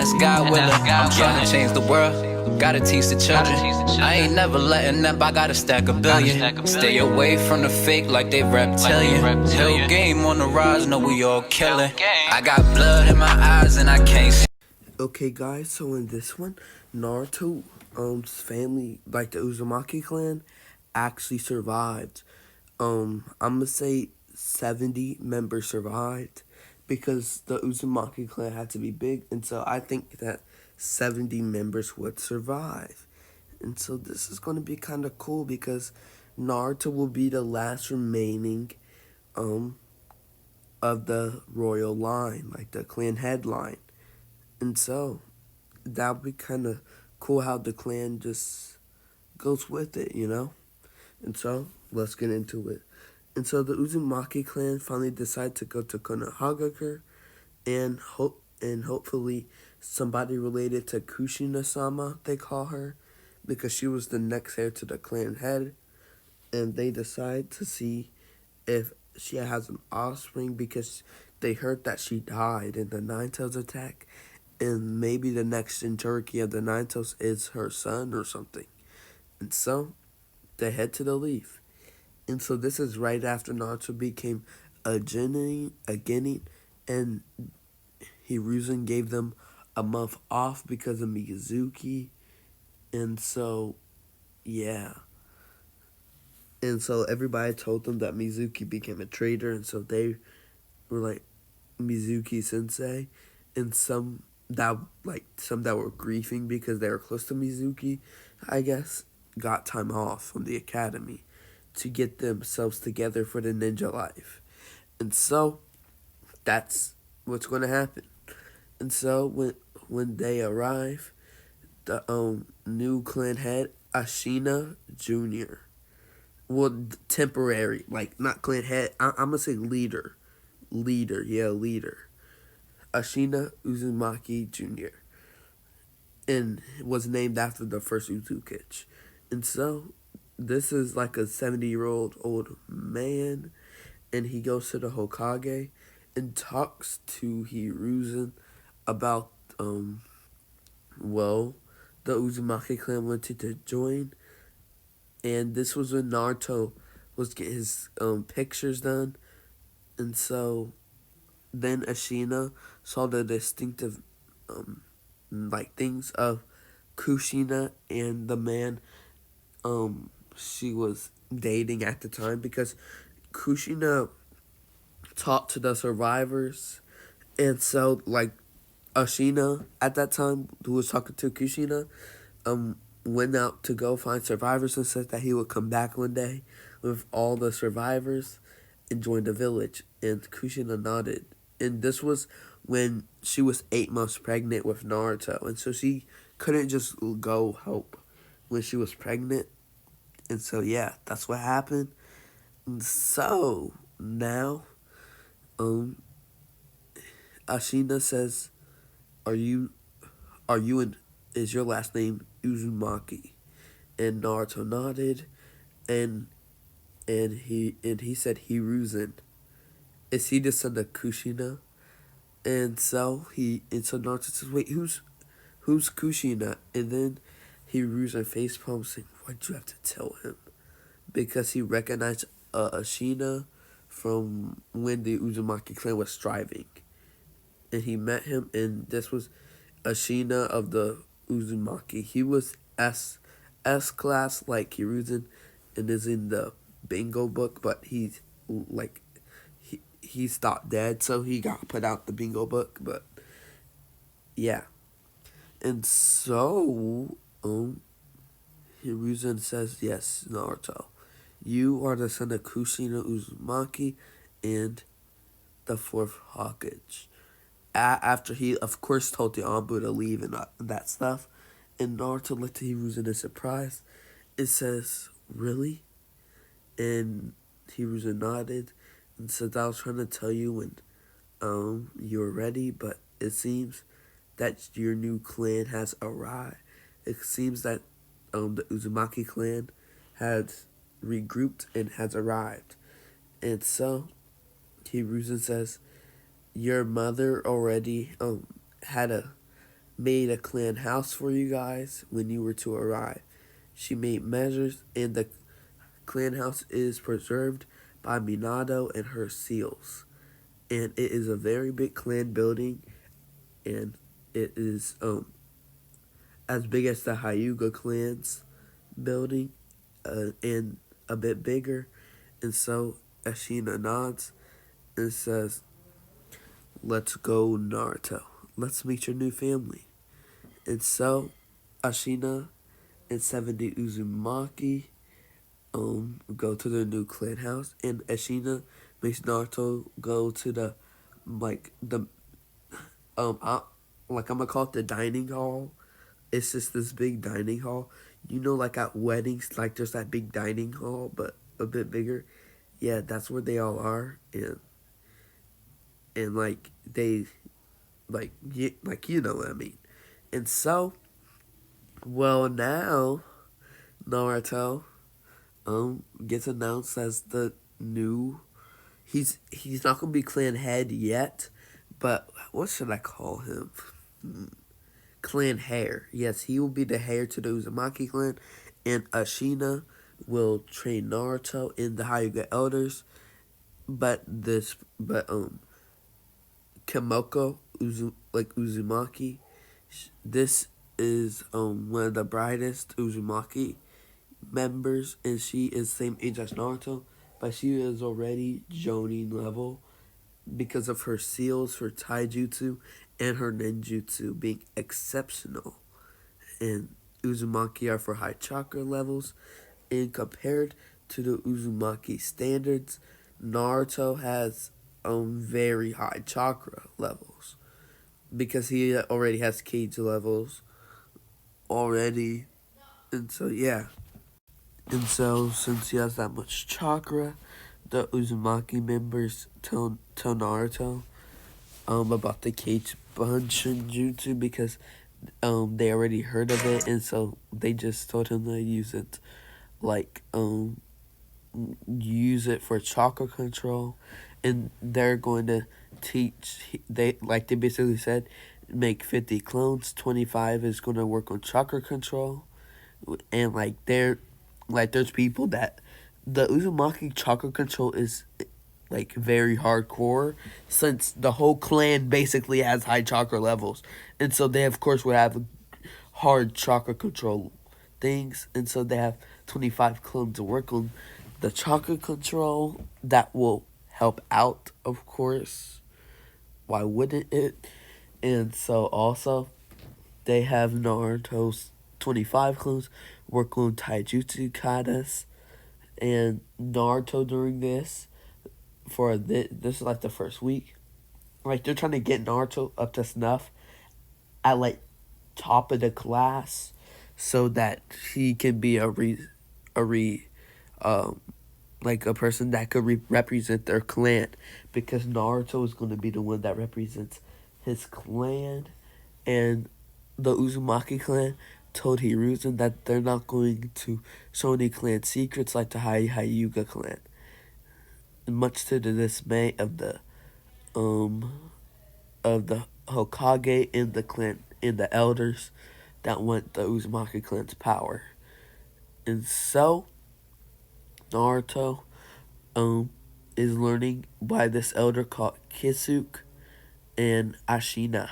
That's God willing. I'm trying to change the world. Gotta teach the children. I ain't never letting up. I gotta stack a billion. Stay away from the fake like they reptilian. Hill game on the rise. Know we all killing. I got blood in my eyes and I can't see. Okay, guys, so in this one, Naruto's family, like the Uzumaki clan, actually survived. I'm gonna say 70 members survived because the Uzumaki clan had to be big, and so I think that 70 members would survive. And so this is gonna be kind of cool because Naruto will be the last remaining um of the royal line, like the clan headline. And so that would be kind of cool how the clan just goes with it, you know? And so let's get into it. And so the Uzumaki clan finally decide to go to Konohagakure and hopefully somebody related to Kushina-sama, they call her, because she was the next heir to the clan head. And they decide to see if she has an offspring because they heard that she died in the Nine Tails attack, and maybe the next in Turkey of the Nine Tails is her son or something. And so they head to the Leaf. And so this is right after Naruto became a Genin, and Hiruzen gave them a month off because of Mizuki. And so, yeah. And so everybody told them that Mizuki became a traitor, and so they were like Mizuki Sensei, and some that were grieving because they were close to Mizuki, I guess, got time off from the academy to get themselves together for the ninja life. And so that's what's going to happen. And so when they arrive, the new clan head Ashina Jr. Well, temporary, like not clan head. I'm gonna say leader. Leader. Ashina Uzumaki Jr. and was named after the first Uzukage. And so this is like a 70-year-old old man, and he goes to the Hokage and talks to Hiruzen about well, the Uzumaki clan wanted to join, and this was when Naruto was getting his pictures done. And so then Ashina saw the distinctive things of Kushina and the man she was dating at the time, because Kushina talked to the survivors, and so like Ashina at that time, who was talking to Kushina, went out to go find survivors and said that he would come back one day with all the survivors and join the village. And Kushina nodded. And this was when she was 8 months pregnant with Naruto, and so she couldn't just go help when she was pregnant. And so yeah, that's what happened. And so now, Ashina says, "Are you and is your last name Uzumaki?" And Naruto nodded, and he said Hiruzen. Is he the son of Kushina? And so Naruto says, "Wait, who's Kushina?" And then Hiruzen face palm saying, "Why'd you have to tell him?" Because he recognized Ashina from when the Uzumaki clan was striving, and he met him, and this was Ashina of the Uzumaki. He was S class like Hiruzen, and is in the bingo book, but he's like he's thought dead, so he got put out the bingo book. But yeah, and so Hiruzen says, "Yes, Naruto, you are the son of Kushina Uzumaki and the fourth Hokage." After he, of course, told the Anbu to leave and that stuff, and Naruto looked at Hiruzen in surprise. It says, "Really?" And Hiruzen nodded and said, "I was trying to tell you when you were ready, but it seems that your new clan has arrived. It seems that the Uzumaki clan has regrouped and has arrived." And so Hiruzen says, "Your mother already had a made a clan house for you guys when you were to arrive. She made measures, and the clan house is preserved by Minato and her seals. And it is a very big clan building, and it is as big as the Hyuga clan's building, and a bit bigger. And so Ashina nods and says, "Let's go, Naruto. Let's meet your new family." And so Ashina and 70 Uzumaki go to the new clan house, and Ashina makes Naruto go to the like the I, like I'm gonna call it the dining hall. It's just this big dining hall. You know, like at weddings, like there's that big dining hall, but a bit bigger. Yeah, that's where they all are, and like they like you know what I mean. And so, well now Naruto gets announced as the new. He's not gonna be clan head yet, but what should I call him? Clan heir. Yes, he will be the heir to the Uzumaki clan, and Ashina will train Naruto in the Hyuga elders. But Kimoko Uzumaki, this is one of the brightest Uzumaki members, and she is same age as Naruto, but she is already Jonin level because of her seals, her taijutsu, and her ninjutsu being exceptional. And Uzumaki are for high chakra levels, and compared to the Uzumaki standards, Naruto has very high chakra levels because he already has cage levels already, and so yeah. And so, since he has that much chakra, the Uzumaki members tell Naruto about the Cage Bunshin Jutsu because they already heard of it, and so they just told him to use it, like use it for chakra control, and they're going to they basically said make 50 clones. 25 is going to work on chakra control, and there's people that the Uzumaki chakra control is like very hardcore since the whole clan basically has high chakra levels, and so they of course would have hard chakra control things, and so they have 25 clones to work on the chakra control that will help out, of course. Why wouldn't it? And so also they have Naruto's 25 clones work on taijutsu katas, and Naruto during this this is like the first week. Like they're trying to get Naruto up to snuff at like top of the class, so that he can be um like a person that could represent their clan, because Naruto is going to be the one that represents his clan, and the Uzumaki clan told Hiruzen that they're not going to show any clan secrets like the Hyuga clan, much to the dismay of the Hokage in the clan, in the elders that want the Uzumaki clan's power. And so Naruto is learning by this elder called Kisuk and Ashina.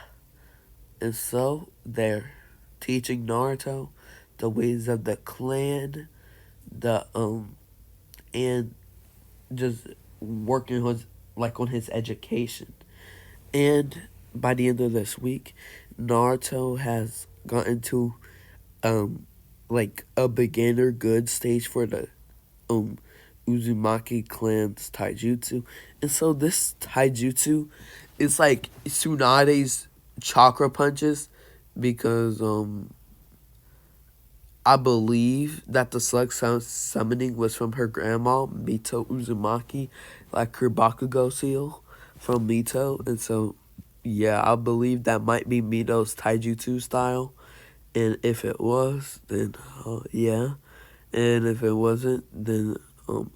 And so they're teaching Naruto the ways of the clan, the and just working on his education. And by the end of this week, Naruto has gotten to like a beginner good stage for the Uzumaki clan's taijutsu. And so this taijutsu is like Tsunade's chakra punches, because I believe that the slug sound summoning was from her grandma, Mito Uzumaki, like her Bakugo seal from Mito. And so, yeah, I believe that might be Mito's taijutsu style. And if it was, then yeah. And if it wasn't, then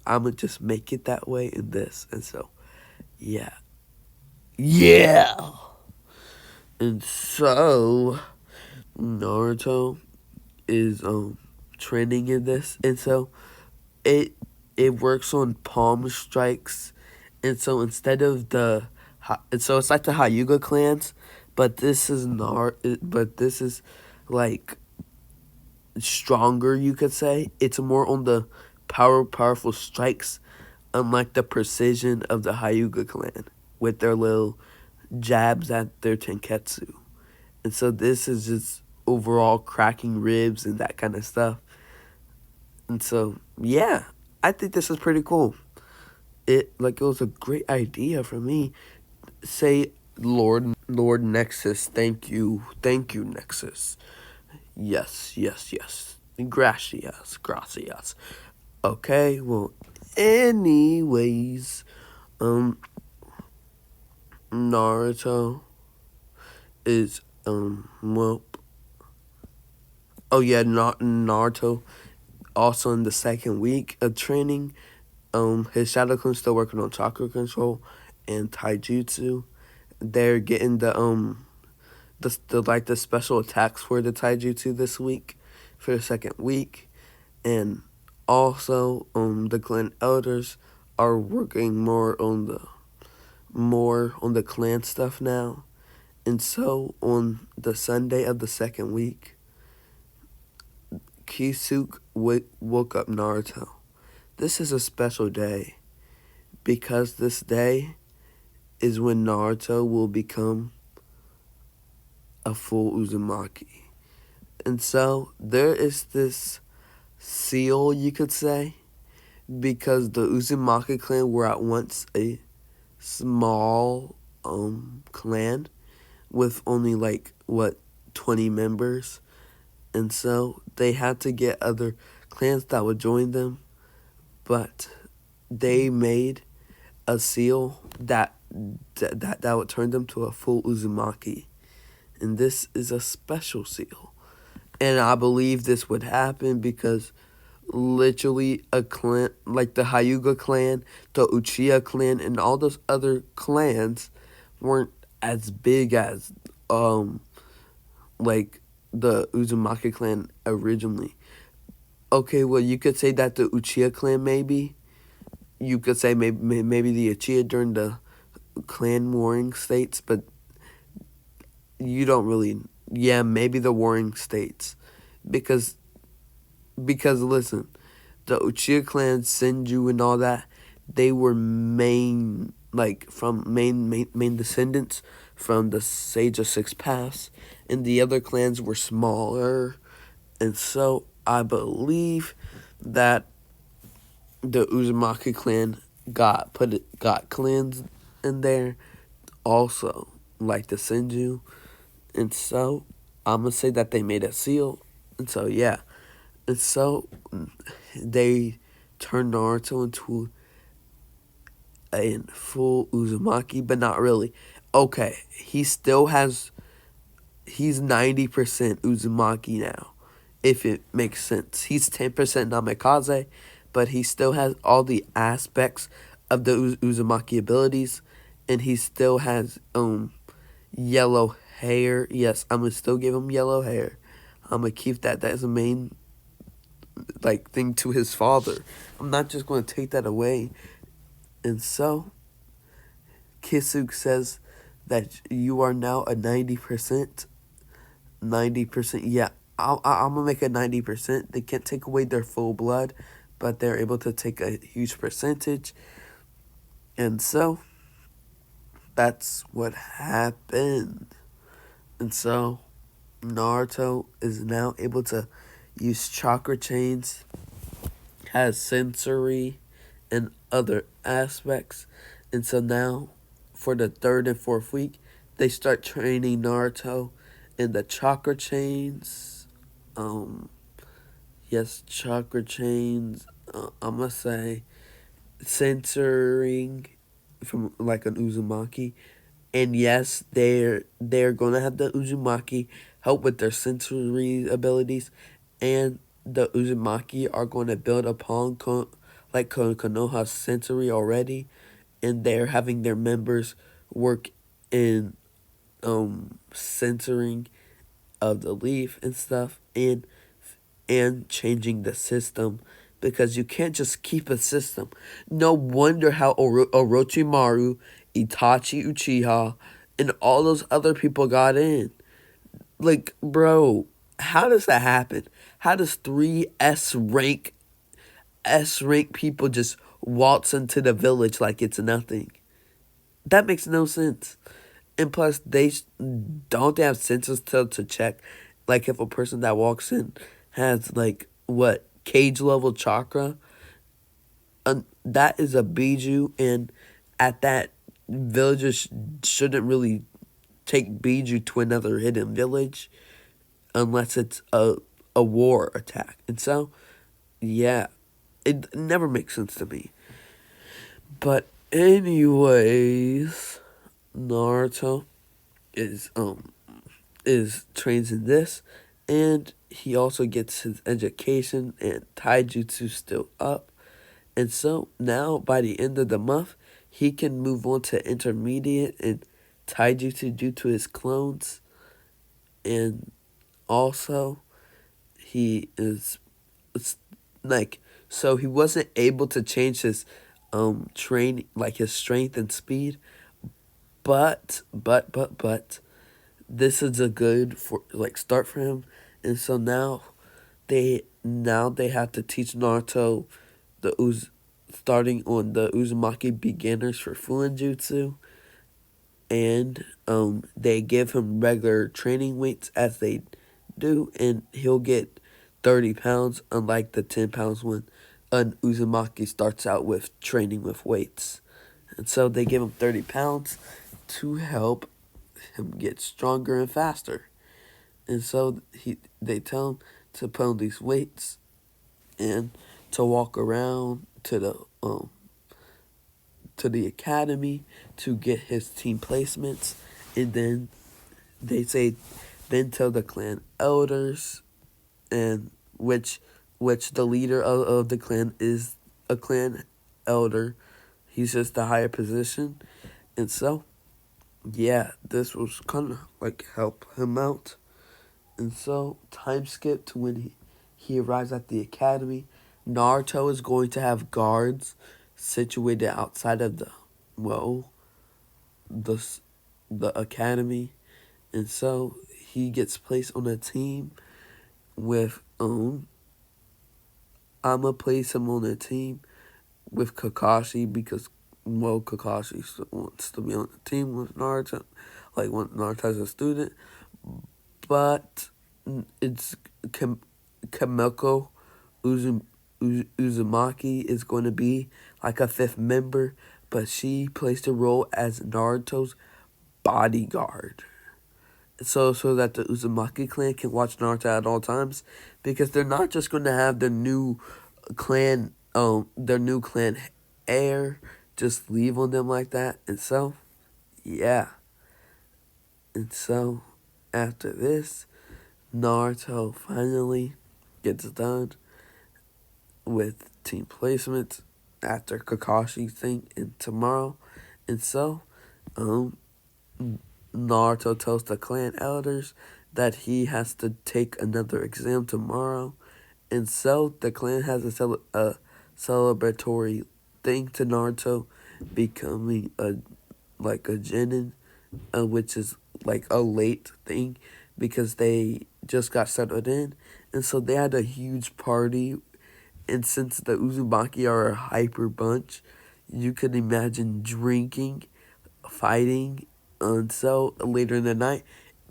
I'ma just make it that way in this. And so, yeah. Yeah! And so, Naruto is training in this, and so it it works on palm strikes, and so instead of and so it's like the Hyuga clans, but this is like stronger, you could say. It's more on the powerful strikes, unlike the precision of the Hyuga clan with their little jabs at their tenketsu. And so this is just overall cracking ribs and that kind of stuff. And so yeah, I think this is pretty cool. It was a great idea for me. Say Lord Nexus, thank you Nexus. Yes. Gracias. Okay, well, anyways, um, Naruto is, well, oh yeah, Naruto also in the second week of training. His Shadow Clone's still working on chakra control and taijutsu. They're getting the special attacks for the taijutsu this week for the second week. And also the clan elders are working more on the clan stuff now. And so on the Sunday of the second week, Kisuk woke up Naruto. This is a special day because this day is when Naruto will become a full Uzumaki. And so there is this seal, you could say, because the Uzumaki clan were at once a small clan with only 20 members, and so they had to get other clans that would join them, but they made a seal that would turn them to a full Uzumaki, and this is a special seal. And I believe this would happen because literally a clan like the Hyuga clan, the Uchiha clan, and all those other clans weren't as big as like the Uzumaki clan originally. Okay, well you could say that the Uchiha clan maybe. You could say maybe the Uchiha during the clan warring states, but you don't really. Yeah, maybe the warring states, because listen, the Uchiha clan, Senju, and all that, they were main descendants from the Sage of Six Paths, and the other clans were smaller, and so I believe that the Uzumaki clan got clans in there, also like the Senju, and so I'm gonna say that they made a seal, and so yeah. And so they turned Naruto into a full Uzumaki, but not really. Okay, he's 90% Uzumaki now, if it makes sense. He's 10% Namikaze, but he still has all the aspects of the Uzumaki abilities, and he still has yellow hair. Yes, I'm gonna still give him yellow hair. I'm gonna keep that. That is the main thing to his father. I'm not just going to take that away. And so Kisuk says that you are now a 90%. 90%. Yeah, I'm going to make a 90%. They can't take away their full blood, but they're able to take a huge percentage. And so that's what happened. And so Naruto is now able to use chakra chains, has sensory and other aspects. And so now, for the third and fourth week, they start training Naruto in the chakra chains. Yes, chakra chains. I'm gonna say censoring from like an Uzumaki. And yes, they're gonna have the Uzumaki help with their sensory abilities, and the Uzumaki are going to build upon Konoha's sensory already, and they're having their members work in censoring of the leaf and stuff, and changing the system, because you can't just keep a system. No wonder how Orochimaru, Itachi Uchiha, and all those other people got in. Like, bro, how does that happen? How does three S rank people just waltz into the village like it's nothing? That makes no sense. And plus, don't they have sensors to check, like if a person that walks in has like what cage level chakra, that is a biju, and at that, villagers shouldn't really take biju to another hidden village unless it's a war attack. And so, yeah, it never makes sense to me. But anyways, Naruto is trains in this, and he also gets his education and taijutsu still up. And so now by the end of the month, he can move on to intermediate and taijutsu due to his clones. And also he is, it's like, so he wasn't able to change his train, like his strength and speed, but this is a good for like start for him. And so now they have to teach Naruto starting on the Uzumaki beginners for Fuinjutsu, and they give him regular training weights as they do, and he'll get 30 pounds, unlike the 10 pounds when an Uzumaki starts out with training with weights. And so they give him 30 pounds to help him get stronger and faster. And so they tell him to put on these weights and to walk around to the academy to get his team placements. And then they say, then tell the clan elders, and which the leader of the clan is a clan elder. He's just a higher position. And so, yeah, this was kind of like help him out. And so, time skip to when he arrives at the academy. Naruto is going to have guards situated outside of the the academy. And so he gets placed on a team with I'ma place him on a team with Kakashi, because Kakashi wants to be on the team with Naruto, like when Naruto's a student. But it's Kameko Uzumaki is going to be like a fifth member, but she plays the role as Naruto's bodyguard. So that the Uzumaki clan can watch Naruto at all times, because they're not just going to have their new clan heir just leave on them like that. And so, yeah. And so, after this, Naruto finally gets done with team placements after Kakashi's thing and tomorrow. And so, Naruto tells the clan elders that he has to take another exam tomorrow. And so the clan has a celebratory thing to Naruto becoming a genin, which is like a late thing because they just got settled in. And so they had a huge party. And since the Uzumaki are a hyper bunch, you could imagine drinking, fighting. And so later in the night,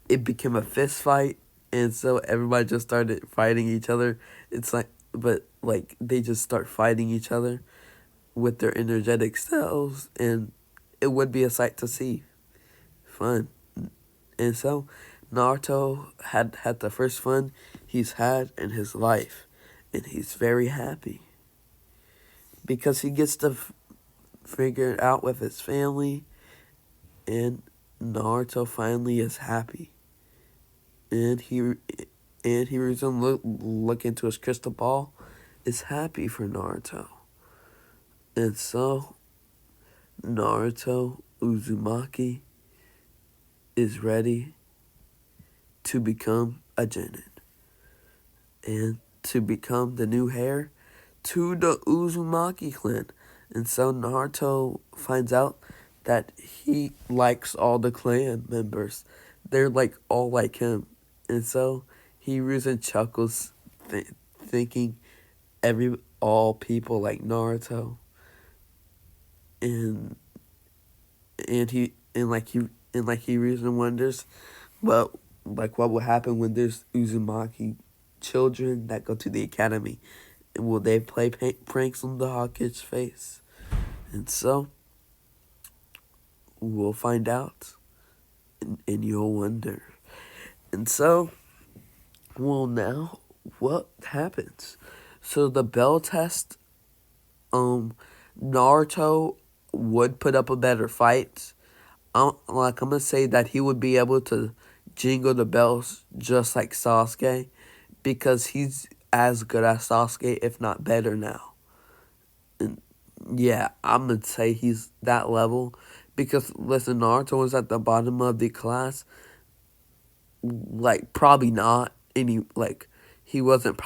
it became a fist fight. And so everybody just started fighting each other. They just start fighting each other with their energetic selves. And it would be a sight to see. Fun. And so Naruto had the first fun he's had in his life. And he's very happy because he gets to figure it out with his family. And Naruto finally is happy. And he resumed look into his crystal ball, is happy for Naruto. And so Naruto Uzumaki is ready to become a genin and to become the new heir to the Uzumaki clan. And so Naruto finds out that he likes all the clan members. They're like all like him. And so he reason chuckles thinking every all people like Naruto. And he reason wonders well like what will happen when there's Uzumaki children that go to the academy. Will they play pranks on the Hawk's face? And so, we'll find out. And you'll wonder. And so, well, now, what happens? So, the bell test, Naruto would put up a better fight. I'm going to say that he would be able to jingle the bells just like Sasuke, because he's as good as Sasuke, if not better now. And yeah, I'm going to say he's that level. Because, listen, Naruto was at the bottom of the class. Like, probably not. He wasn't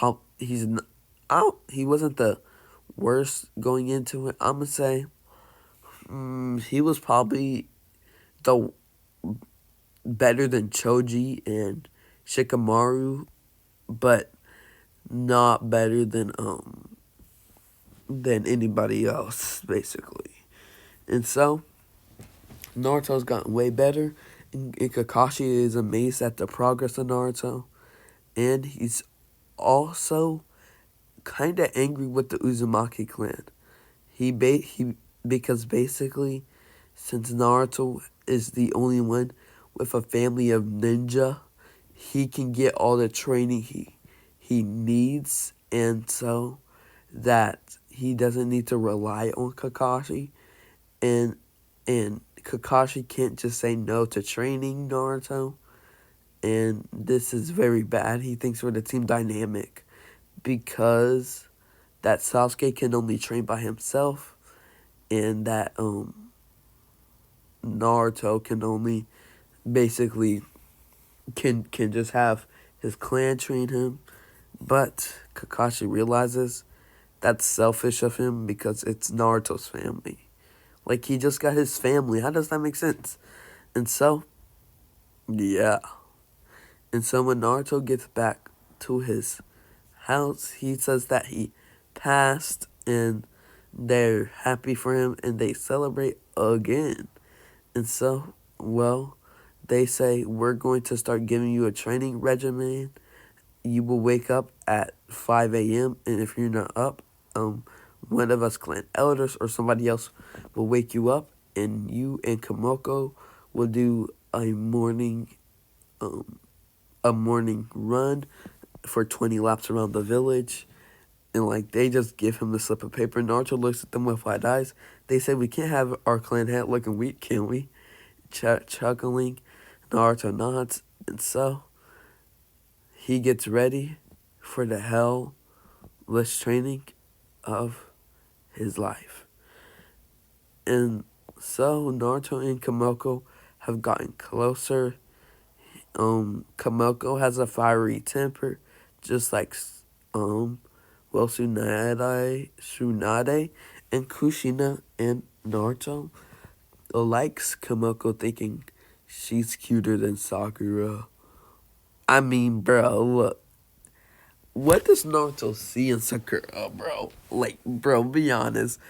he wasn't the worst going into it. I'm going to say he was probably the better than Choji and Shikamaru, but not better than anybody else, basically. And so, Naruto's gotten way better, and Kakashi is amazed at the progress of Naruto, and he's also kind of angry with the Uzumaki clan. Because basically, since Naruto is the only one with a family of ninja, he can get all the training he needs, and so that he doesn't need to rely on Kakashi, and Kakashi can't just say no to training Naruto, and this is very bad. He thinks we're the team dynamic because that Sasuke can only train by himself, and that Naruto can only basically can just have his clan train him. But Kakashi realizes that's selfish of him because it's Naruto's family. Like, he just got his family. How does that make sense? And so, yeah. And so when Naruto gets back to his house, he says that he passed, and they're happy for him, and they celebrate again. And so, well, they say, we're going to start giving you a training regimen. You will wake up at 5 a.m., and if you're not up, one of us clan elders or somebody else will wake you up, and you and Kamoko will do a morning run for 20 laps around the village. And like, they just give him the slip of paper. Naruto looks at them with wide eyes. They say, we can't have our clan head looking weak, can we? Chuckling. Naruto nods. And so he gets ready for the hellless training of his life. And so Naruto and Kamoko have gotten closer. Kamoko has a fiery temper, just like Tsunade and Kushina, and Naruto likes Kamoko, thinking she's cuter than Sakura. I mean, bro, look. What does Naruto see in Sakura, bro? Like, bro, be honest.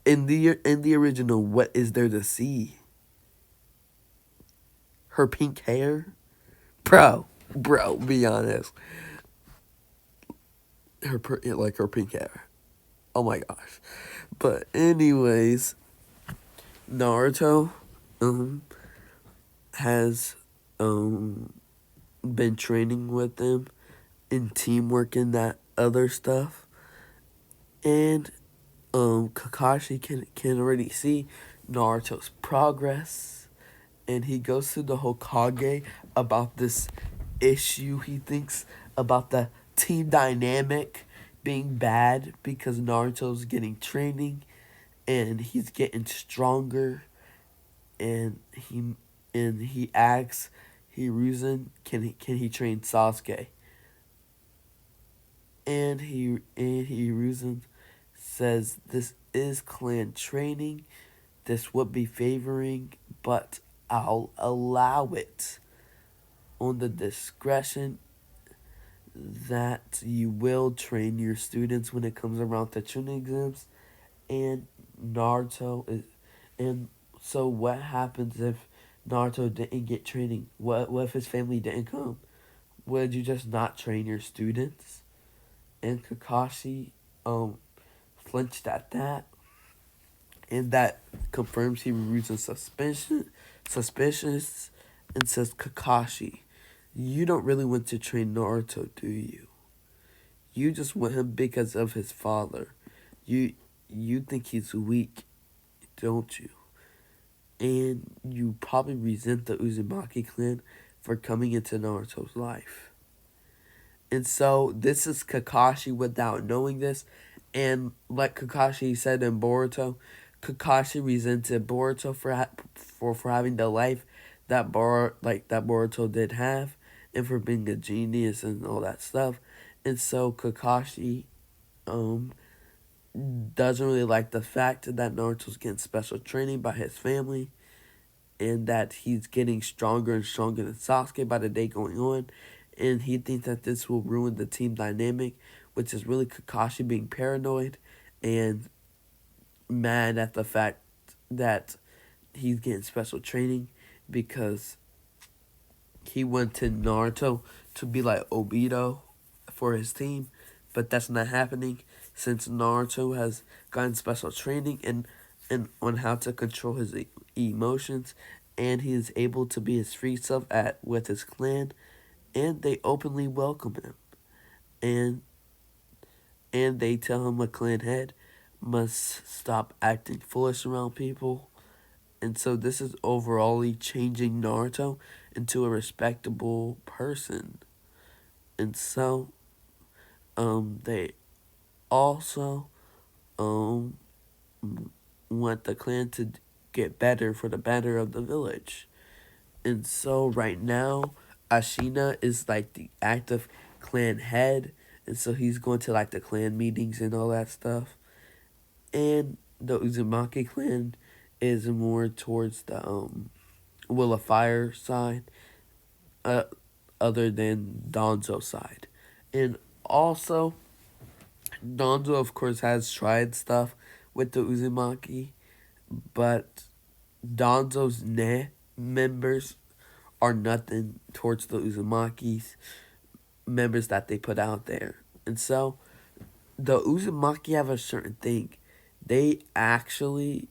In the original, what is there to see? Her pink hair? Bro, be honest. Her pink hair. Oh my gosh. But anyways, Naruto has been training with them in teamwork and that other stuff. And Kakashi can already see Naruto's progress, and he goes to the Hokage about this issue he thinks about the team dynamic being bad because Naruto's getting training and he's getting stronger, and he asks Hiruzen can he train Sasuke? And Hiruzen says this is clan training. This would be favoring, but I'll allow it on the discretion that you will train your students when it comes around to tuning exams. And Naruto is, and so what happens if Naruto didn't get training? What if his family didn't come? Would you just not train your students? And Kakashi flinched at that, and that confirms he roots in suspicious, and says, Kakashi, you don't really want to train Naruto, do you? You just want him because of his father. You you think he's weak, don't you? And you probably resent the Uzumaki clan for coming into Naruto's life. And so this is Kakashi without knowing this. And like Kakashi said in Boruto, Kakashi resented Boruto for having the life that Boruto did have, and for being a genius and all that stuff. And so Kakashi um doesn't really like the fact that Naruto's getting special training by his family, and that he's getting stronger and stronger than Sasuke by the day going on. And he thinks that this will ruin the team dynamic, which is really Kakashi being paranoid and mad at the fact that he's getting special training, because he wanted Naruto to be like Obito for his team, but that's not happening since Naruto has gotten special training and on how to control his emotions, and he is able to be his free self at with his clan, and they openly welcome him, and and they tell him a clan head must stop acting foolish around people. And so this is overall changing Naruto into a respectable person. And so they also um want the clan to get better for the better of the village. And so right now, Ashina is like the active clan head, and so he's going to like the clan meetings and all that stuff. And the Uzumaki clan is more towards the Will of Fire side, uh, other than Donzo's side. And also, Donzo of course has tried stuff with the Uzumaki, but Donzo's members are nothing towards the Uzumaki's members that they put out there. And so the Uzumaki have a certain thing. They actually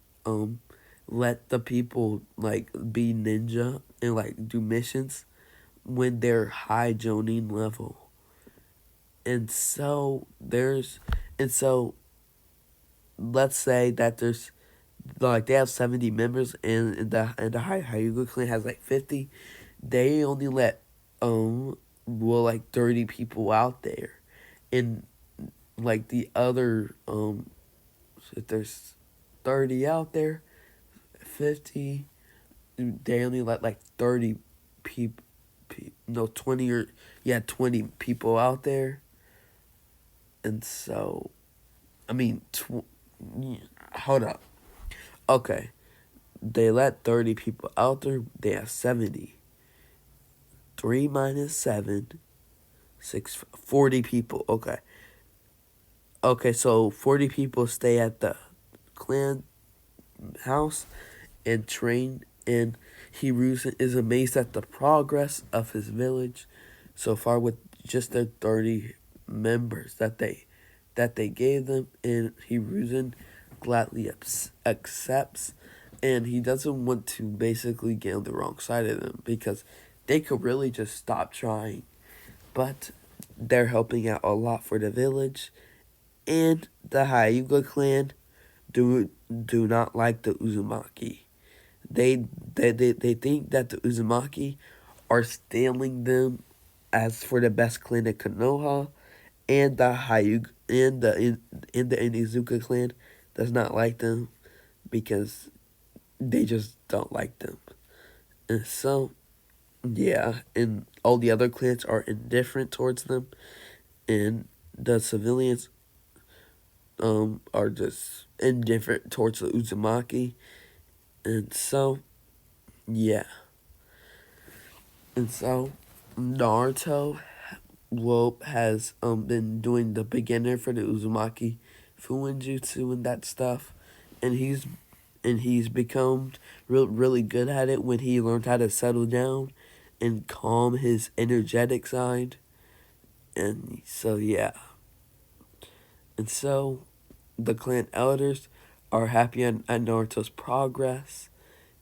let the people like be ninja and like do missions when they're high Jonin level. And so let's say that there's like they have 70 members, and the Hyuga clan has like 50. They only let like 30 people out there, and like the other if there's 30 out there, 50, they only let like 30 people, no, 20 or yeah, 20 people out there. And so I mean hold up, okay, they let 30 people out there, they have 70. 3 minus 7, 6, 40 people. Okay, so 40 people stay at the clan house and train, and Hiruzen is amazed at the progress of his village so far with just their 30 members that they gave them, and Hiruzen gladly accepts, and he doesn't want to basically get on the wrong side of them, because they could really just stop trying, but they're helping out a lot for the village. And the Hyuga clan do not like the Uzumaki. They think that the Uzumaki are stealing them as for the best clan in Konoha, and the Hyuga and the Inizuka clan does not like them because they just don't like them. And so Yeah, and all the other clans are indifferent towards them, and the civilians are just indifferent towards the Uzumaki, and so yeah, and so Naruto has been doing the beginner for the Uzumaki Fuinjutsu and that stuff, and he's become really good at it when he learned how to settle down and calm his energetic side, and so yeah, and so the clan elders are happy at Naruto's progress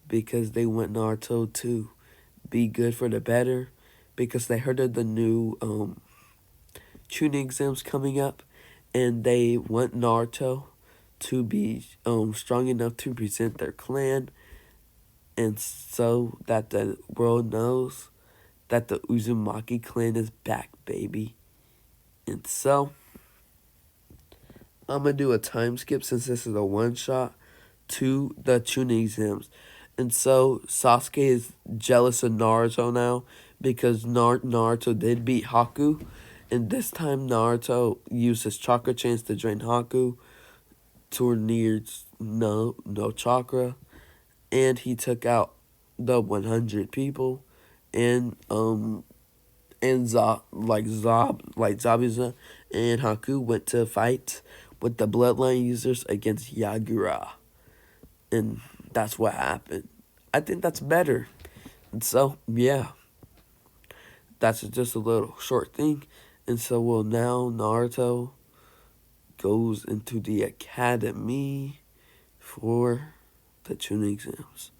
because they want Naruto to be good for the better because they heard of the new tuning exams coming up, and they want Naruto to be strong enough to present their clan, and so that the world knows that the Uzumaki clan is back, baby. And so I'm gonna do a time skip since this is a one shot to the tuning exams. And so Sasuke is jealous of Naruto now because Naruto did beat Haku. And this time Naruto used his chakra chains to drain Haku to near no chakra. And he took out the 100 people. And Zabuza and Haku went to fight with the bloodline users against Yagura. And that's what happened. I think that's better. And so, yeah, that's just a little short thing. And so, well, now Naruto goes into the academy for the tuning exams.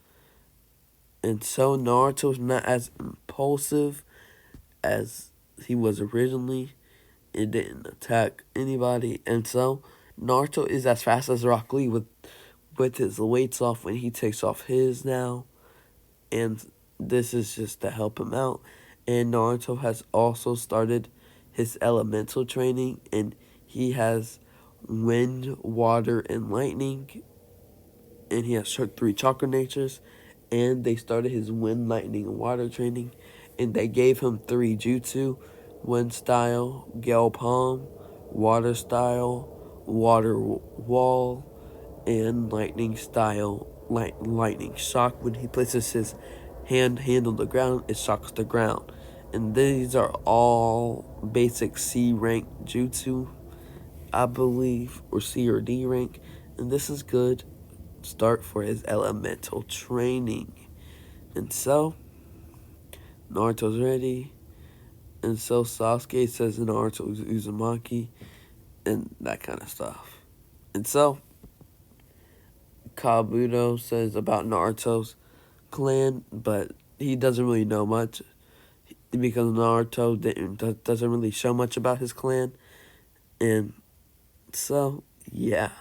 And so, Naruto's not as impulsive as he was originally. It didn't attack anybody. And so, Naruto is as fast as Rock Lee with his weights off when he takes off his now. And this is just to help him out. And Naruto has also started his elemental training, and he has wind, water, and lightning, and he has 3 chakra natures. And they started his wind, lightning, and water training, and they gave him 3 jutsu: wind style, gale palm; water style, water wall; and lightning style, lightning shock. When he places his hand on the ground, it shocks the ground. And these are all basic C rank jutsu, I believe, or C or D rank. And this is good start for his elemental training. And so Naruto's ready. And so Sasuke says Naruto's Uzumaki and that kind of stuff. And so Kabuto says about Naruto's clan, but he doesn't really know much because Naruto doesn't really show much about his clan. And so, yeah.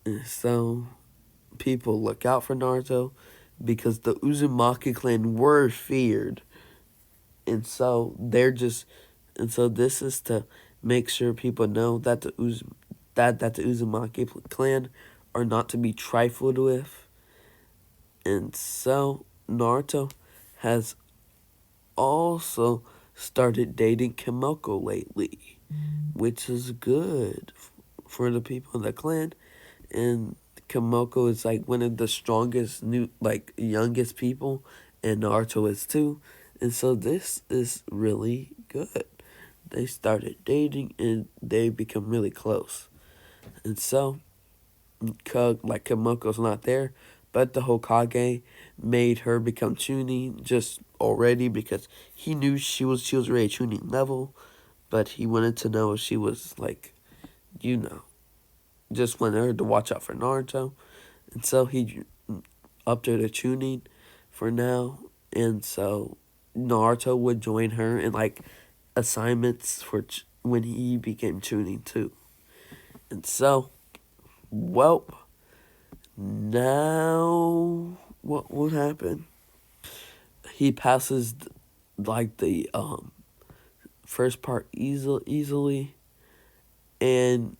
And so people look out for Naruto because the Uzumaki clan were feared. And so this is to make sure people know that the Uzumaki clan are not to be trifled with. And so Naruto has also started dating Kimoko lately, which is good for the people in the clan. And Kimoko is like one of the strongest youngest people, and Naruto is too. And so this is really good. They started dating and they become really close. And so Kimoko's not there, but the Hokage made her become Chunin just already because he knew she was already Chunin level, but he wanted to know if she was you know, just wanted her to watch out for Naruto, and so he upped her to Chunin for now, and so Naruto would join her in assignments for when he became Chunin too, and so, well. Now, what would happen? He passes the first part easily, and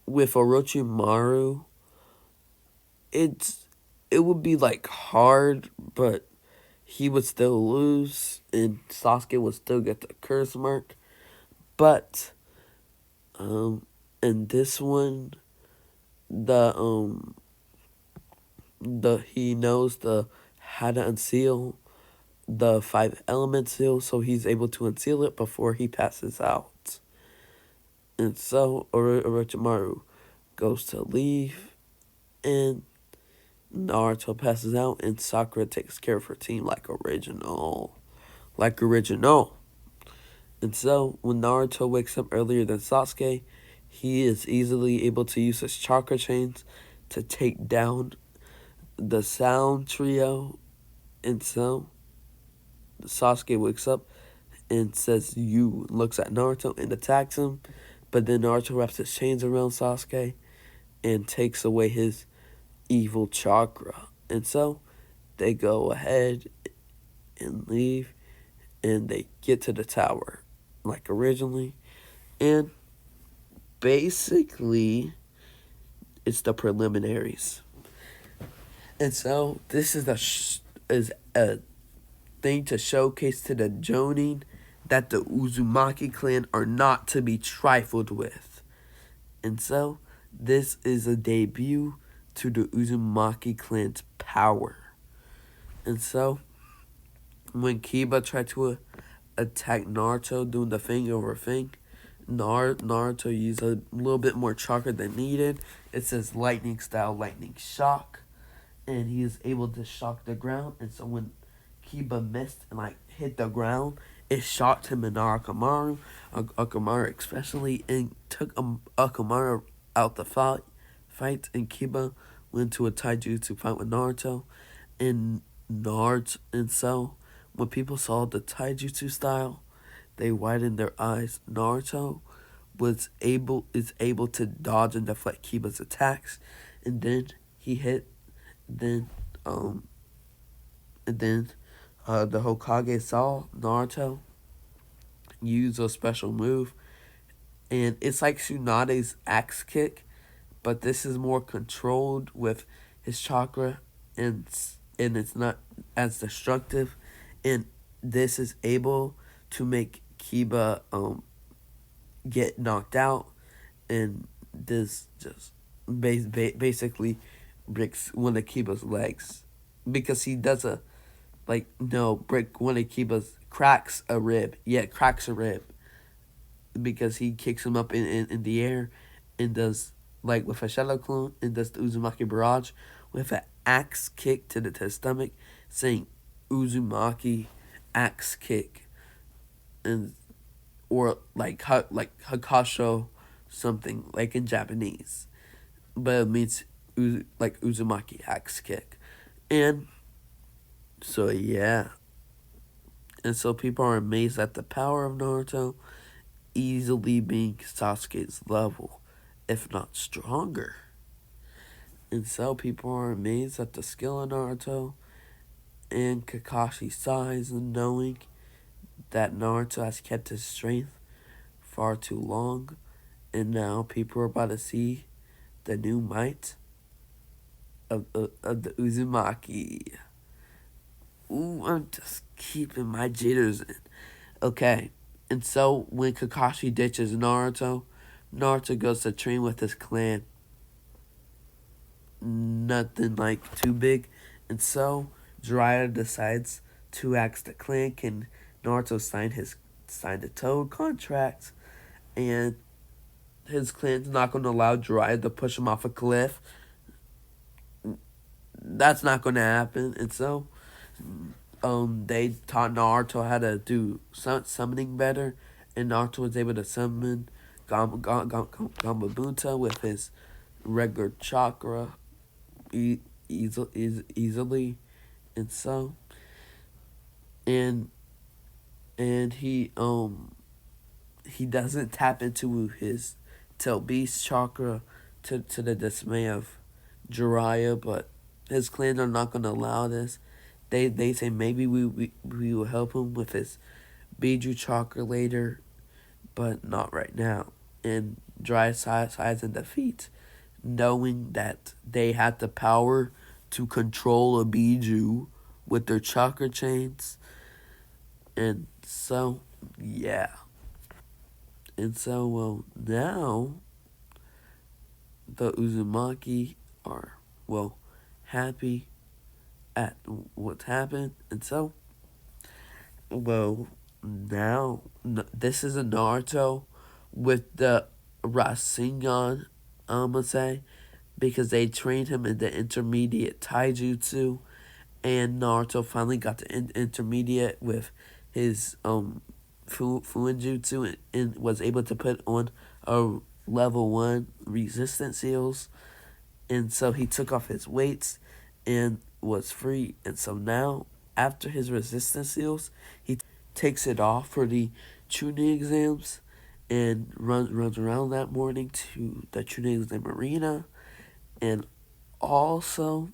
with Orochimaru, it would be hard, but he would still lose, and Sasuke would still get the curse mark. But in this one, the he knows the how to unseal the five element seal, so he's able to unseal it before he passes out. And so Orochimaru goes to leave, and Naruto passes out, and Sakura takes care of her team like original. Like original. And so, when Naruto wakes up earlier than Sasuke, he is easily able to use his chakra chains to take down the sound trio. And so, Sasuke wakes up and says, "You," looks at Naruto and attacks him. But then Naruto wraps his chains around Sasuke and takes away his evil chakra. And so, they go ahead and leave, and they get to the tower like originally. And basically, it's the preliminaries. And so, this is a thing to showcase to the Jonin that the Uzumaki clan are not to be trifled with. And so, this is a debut to the Uzumaki clan's power. And so, when Kiba tried to attack Naruto doing the thing over thing, Naruto used a little bit more chakra than needed. It says lightning style, lightning shock. And he is able to shock the ground. And so when Kiba missed and hit the ground, it shocked him and Akamaru. Akamaru especially, and took Akamaru out the fight. And Kiba went to a taijutsu fight with Naruto. And so when people saw the taijutsu style, they widened their eyes. Naruto is able to dodge and deflect Kiba's attacks, and then he hit. Then the Hokage saw Naruto use a special move, and it's like Tsunade's axe kick, but this is more controlled with his chakra, and it's not as destructive, and this is able to make Kiba get knocked out, and this just basically breaks one of Kiba's legs, because he does break one of Kiba's cracks a rib. Yeah, cracks a rib, because he kicks him up in the air, and does with a Shadow Clone, and does the Uzumaki Barrage with an axe kick to the stomach, saying Uzumaki axe kick, and or like Hakasho something like in Japanese, but it means Uzumaki axe kick. And so yeah, and so people are amazed at the power of Naruto, easily being Sasuke's level, if not stronger. And so people are amazed at the skill of Naruto and Kakashi's size, and knowing that Naruto has kept his strength far too long, and now people are about to see the new might of the Uzumaki. Ooh, I'm just keeping my jitters in. Okay, and so when Kakashi ditches Naruto, Naruto goes to train with his clan. Nothing too big, and so Jiraiya decides to ask the clan, can Naruto sign the Toad contract, and his clan's not going to allow Jiraiya to push him off a cliff. That's not going to happen, and so they taught Naruto how to do summoning better, and Naruto was able to summon Gamabunta with his regular chakra easily, and so and he doesn't tap into his Tail Beast chakra to the dismay of Jiraiya, but his clan are not gonna allow this. They say maybe we will help him with his Biju chakra later, but not right now. And Jiraiya sides in defeat, knowing that they had the power to control a Biju with their chakra chains. And so, yeah. And so, well, now the Uzumaki are, well, happy at what's happened. And so, well, now, this is a Naruto with the Rasengan, I'm gonna say, because they trained him in the intermediate taijutsu, and Naruto finally got to intermediate with his Fuinjutsu, and was able to put on a level 1 resistance seals, and so he took off his weights and was free. And so now, after his resistance seals, he takes it off for the tuning exams, and runs around that morning to the tuning exam arena. And also,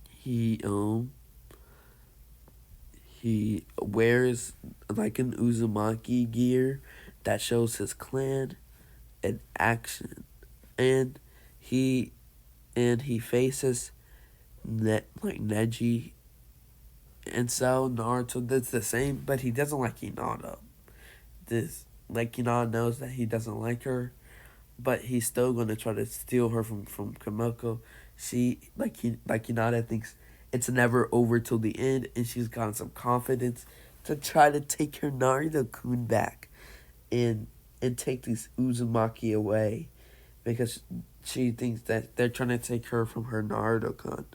he he wears like an Uzumaki gear that shows his clan in action, and he he faces like Neji. And so Naruto does the same, but he doesn't like Hinata. This like Hinata knows that he doesn't like her, but he's still gonna try to steal her from Kamoko. She like Hinata thinks it's never over till the end, and she's gotten some confidence to try to take her Naruto-kun back, and take these Uzumaki away, because she thinks that they're trying to take her from her Naruto-kun.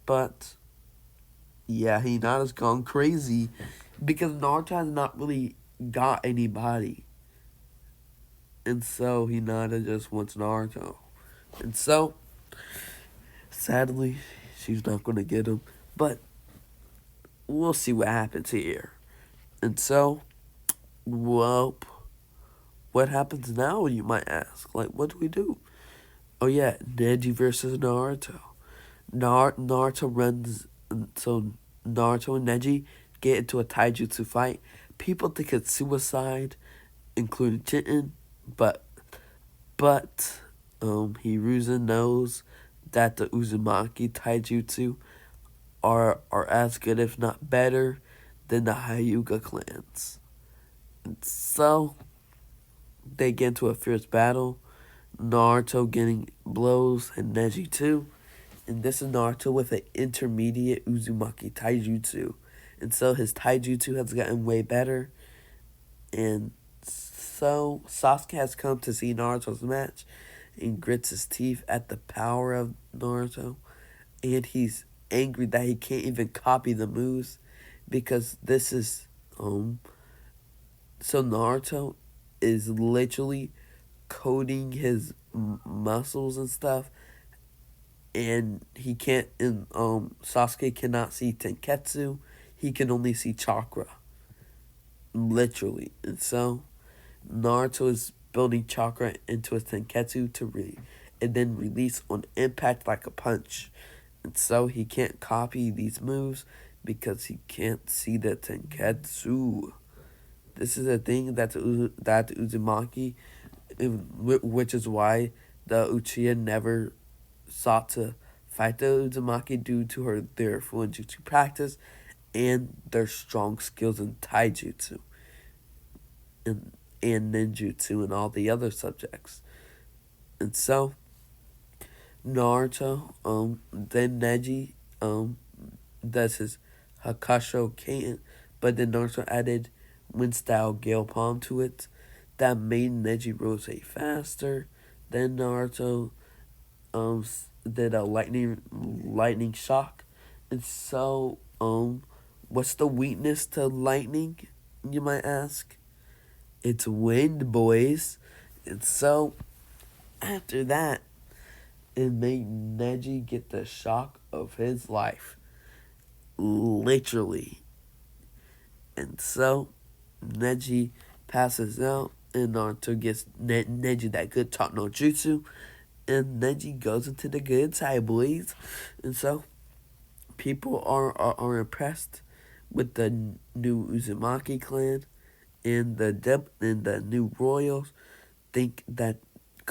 But yeah, Hinata's gone crazy because Naruto has not really got anybody. And so Hinata just wants Naruto. And so, sadly, she's not going to get him. But we'll see what happens here. And so, well, what happens now, you might ask? Like, what do we do? Oh yeah, Neji versus Naruto. Naruto runs, so Naruto and Neji get into a taijutsu fight. People think it's suicide, including Chitin, but Hiruzen knows that the Uzumaki taijutsu are as good, if not better, than the Hyuga clans. And so they get into a fierce battle. Naruto getting blows and Neji too. And this is Naruto with an intermediate Uzumaki taijutsu. And so his taijutsu has gotten way better. And so Sasuke has come to see Naruto's match and grits his teeth at the power of Naruto. And he's angry that he can't even copy the moves, because this is so Naruto is literally coding his muscles and stuff, and he can't, and Sasuke cannot see Tenketsu. He can only see chakra, literally. And so Naruto is building chakra into his Tenketsu and then release on impact like a punch. And so he can't copy these moves because he can't see the Tenketsu. This is a thing that Uzumaki, which is why the Uchiha never sought to fight the Uzumaki due to their Fuinjutsu practice and their strong skills in Taijutsu and Ninjutsu and all the other subjects. And so Naruto, then Neji, does his Hakasho Katen, but then Naruto added Wind Style Gale Palm to it. That made Neji rotate faster. Then Naruto did a lightning shock. And so what's the weakness to lightning, you might ask? It's wind, boys. And so after that, it made Neji get the shock of his life, literally. And so Neji passes out, and Naruto gets Neji that good talk no jutsu, and Neji goes into the good side, boys. And so people are impressed with the new Uzumaki clan, and the new royals think that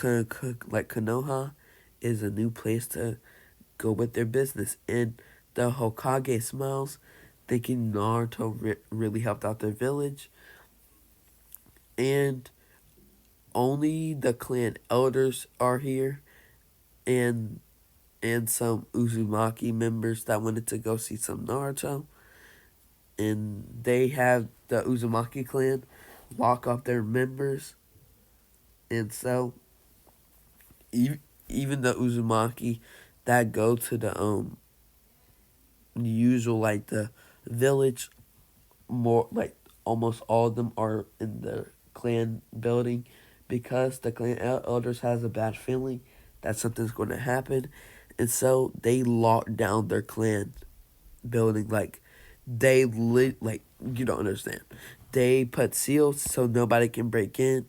like Konoha is a new place to go with their business. And the Hokage smiles, thinking Naruto really helped out their village. And only the clan elders are here, and some Uzumaki members that wanted to go see some Naruto. And they have the Uzumaki clan lock up their members. And so even the Uzumaki that go to the usual, like, the village, more like almost all of them are in the clan building, because the clan elders has a bad feeling that something's going to happen, and so they lock down their clan building. Like, they like, you don't understand, they put seals so nobody can break in.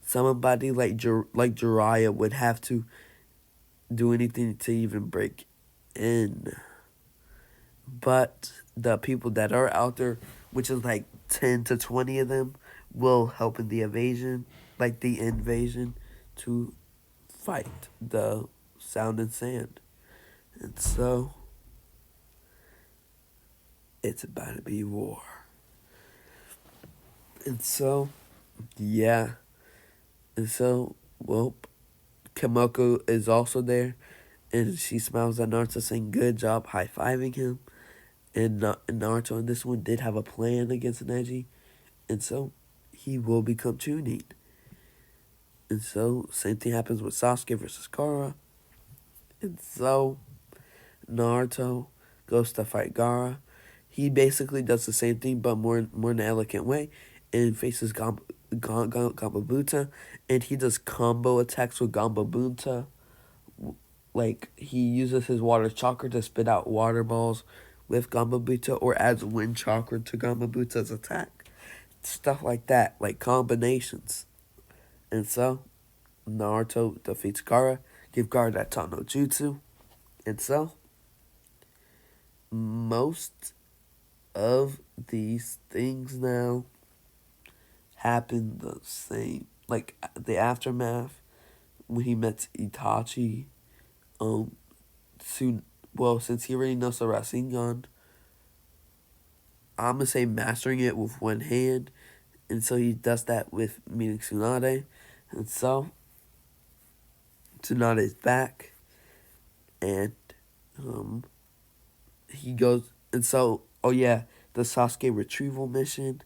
Somebody like Jiraiya would have to do anything to even break in. But the people that are out there, which is like 10 to 20 of them, will help in the invasion, like the invasion, to fight the Sound and Sand. And so, it's about to be war. And so, yeah. And so, well, Kimoko is also there, and she smiles at Naruto, saying, "Good job," high-fiving him. And Naruto in this one did have a plan against Neji, and so he will become Chunin. And so, same thing happens with Sasuke versus Gaara. And so, Naruto goes to fight Gaara. He basically does the same thing, but more in an elegant way, and faces Gamabunta, and he does combo attacks with Gamabunta. Like, he uses his water chakra to spit out water balls with Gamabunta, or adds wind chakra to Gamabunta's attack. Stuff like that, like combinations. And so, Naruto defeats Gaara, give Gaara that Tano Jutsu. And so, most of these things now happen the same. Like, the aftermath, when he met Itachi, soon, well, since he already knows the Rasengan, I'm gonna say mastering it with one hand, and so he does that with meeting Tsunade. And so, Tsunade is back, and he goes, and so, oh yeah, the Sasuke retrieval mission,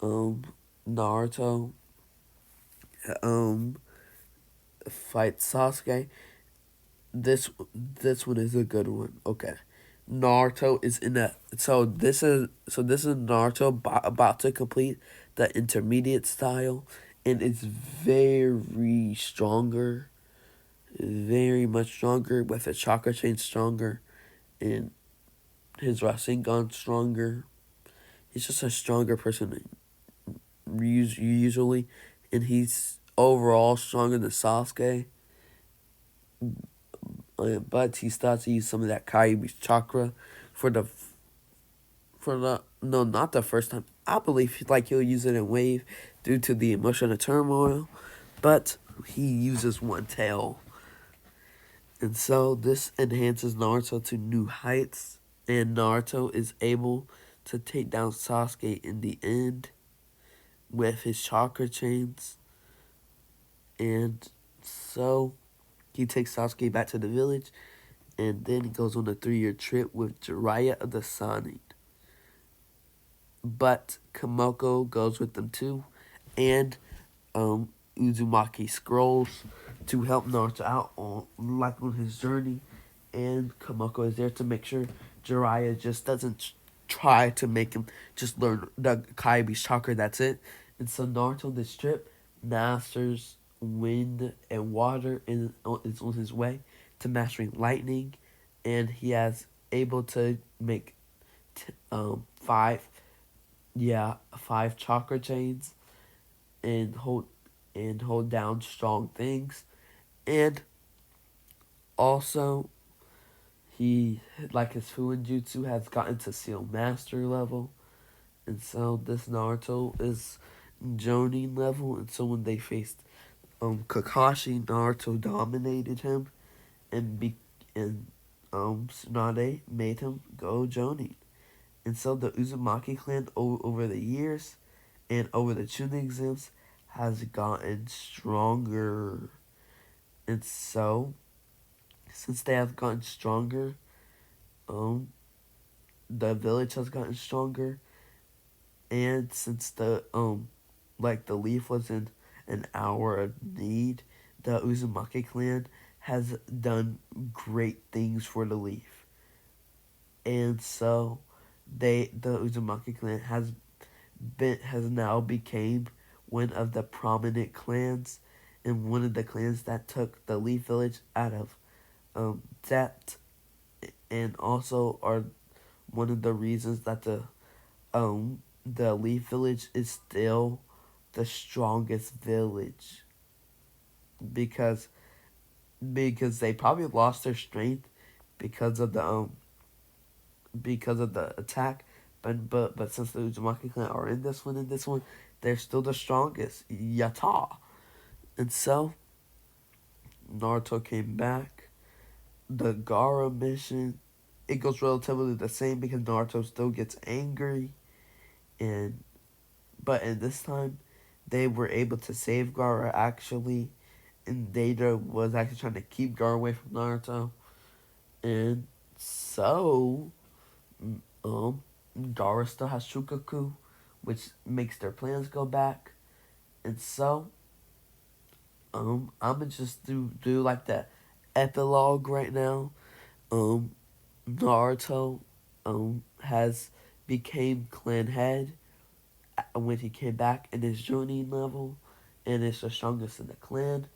Naruto um fights Sasuke. This one is a good one. Okay. Naruto is in a this is Naruto about to complete the intermediate style, and it's very stronger, very much stronger, with his chakra chain stronger, and his Rasengan stronger. He's just a stronger person usually, and he's overall stronger than Sasuke. But he starts to use some of that Kaibi's chakra for the no, not the first time. I believe like he'll use it in Wave due to the emotional turmoil, but he uses one tail, and so this enhances Naruto to new heights, and Naruto is able to take down Sasuke in the end with his chakra chains, and so he takes Sasuke back to the village, and then he goes on a 3-year trip with Jiraiya of the Sanin. But Kamoko goes with them too, and Uzumaki scrolls to help Naruto out on his journey, and Kamoko is there to make sure Jiraiya just doesn't try to make him just learn the Kaibi's chakra. That's it. And so Naruto this trip masters wind and water, and is on his way to mastering lightning, and he has able to make five chakra chains, and hold down strong things. And also, he, like, his Fuin Jutsu has gotten to Seal Master level, and so this Naruto is Jonin level. And so when they faced Kakashi, Naruto dominated him, and Tsunade made him go Jonin. And so the Uzumaki clan over the years and over the Chunin exams has gotten stronger. And so, since they have gotten stronger, um, the village has gotten stronger, and since the leaf was in an hour of need, the Uzumaki clan has done great things for the leaf, and so the Uzumaki clan has now became one of the prominent clans, and one of the clans that took the Leaf Village out of debt, and also are one of the reasons that the Leaf Village is still the strongest village, because they probably lost their strength because of the attack, but since the Uzumaki clan are in this one, they're still the strongest. Yata. And so Naruto came back. The Gara mission, it goes relatively the same because Naruto still gets angry, and but in this time they were able to save Gara actually, and Deidara was actually trying to keep Gara away from Naruto, and so um Gara still has Shukaku, which makes their plans go back, and so I'ma just do like the epilogue right now. Um Naruto has became clan head when he came back in his Jonin level, and is the strongest in the clan.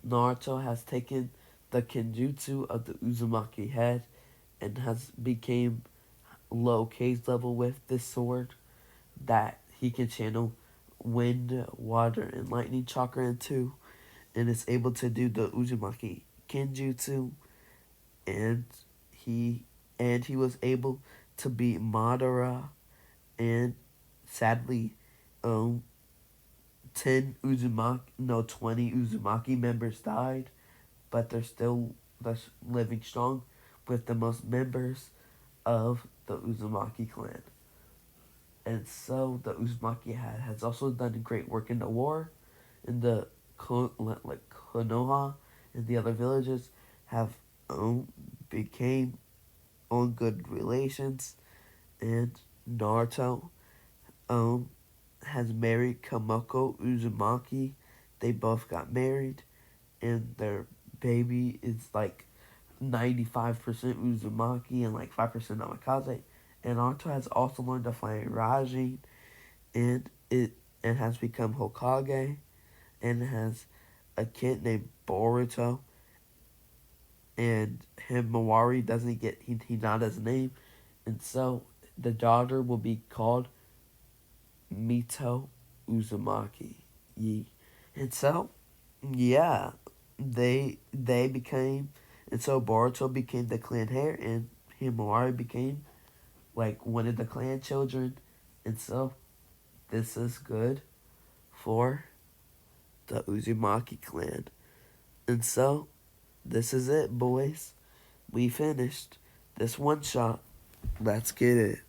Naruto has taken the Kenjutsu of the Uzumaki head and has became low case level with this sword that he can channel wind, water, and lightning chakra into, and is able to do the Uzumaki Kenjutsu, and he he was able to beat Madara, and sadly, um, 20 Uzumaki members died, but they're still living strong with the most members of the Uzumaki clan. And so the Uzumaki has also done great work in the war, and the Konoha and the other villages have became on good relations, and Naruto um has married Kamoko Uzumaki. They both got married, and their baby is like 95% Uzumaki and like 5% Namikaze. And Naruto has also learned to fight Rajin, and has become Hokage, and has a kid named Boruto, and Himawari doesn't get he not his name, and so the daughter will be called Mito Uzumaki. Ye. And so, yeah, they became, and so Boruto became the clan heir, and Himawari became like one of the clan children, and so this is good for the Uzumaki clan. And so this is it, boys. We finished this one shot. Let's get it.